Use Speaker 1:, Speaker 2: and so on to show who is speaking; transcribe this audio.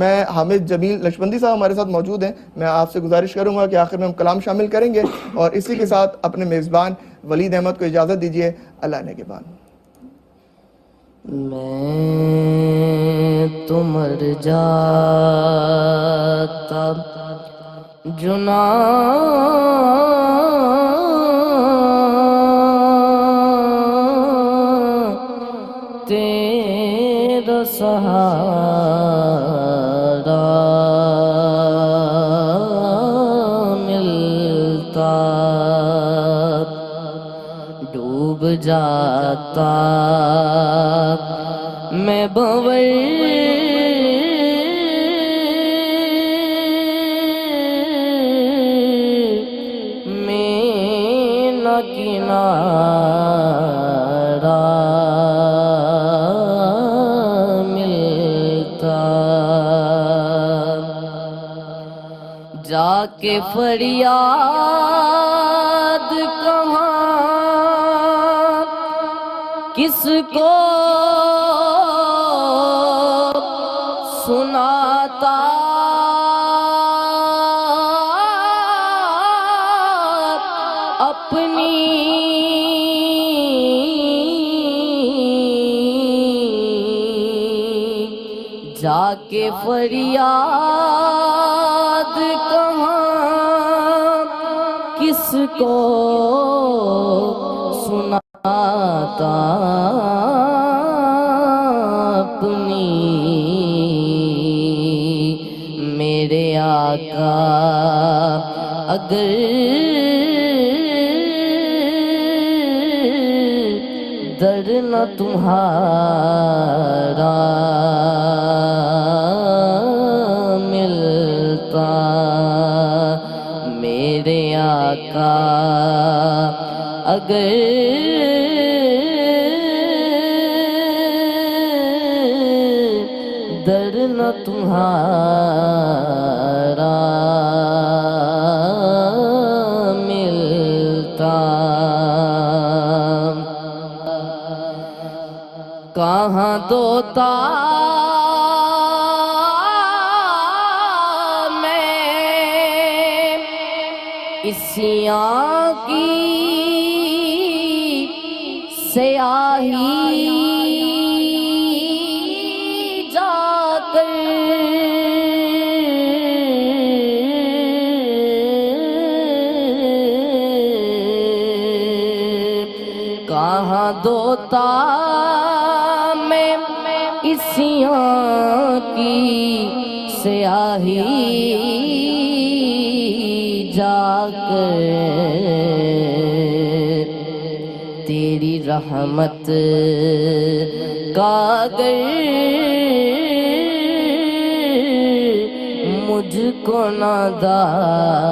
Speaker 1: میں حامد جمیل نقشبندی صاحب ہمارے ساتھ موجود ہیں. میں آپ سے گزارش کروں گا کہ آخر میں ہم کلام شامل کریں گے اور اسی کے ساتھ اپنے میزبان ولید احمد کو اجازت دیجیے. اللہ نے کے بعد.
Speaker 2: میں تو مر جاتا جنا تیرا سہارا ملتا ڈوب جاتا میں بھنور میں نہ کنارہ ملتا جا کے فریاد کہاں کس کو سناتا اپنی جا کے فریاد کہاں کس کو سناتا اپنی میرے آقا اگر در نہ تمہارا ملتا میرے آقا اگر در نہ تمہارا ملتا کہاں دوتا میں اسیاں کی سیاہی جا کر کہاں دوتا میں اسیاں کی سیاہی جا کر تیری رحمت کا اگر مجھ کو نادار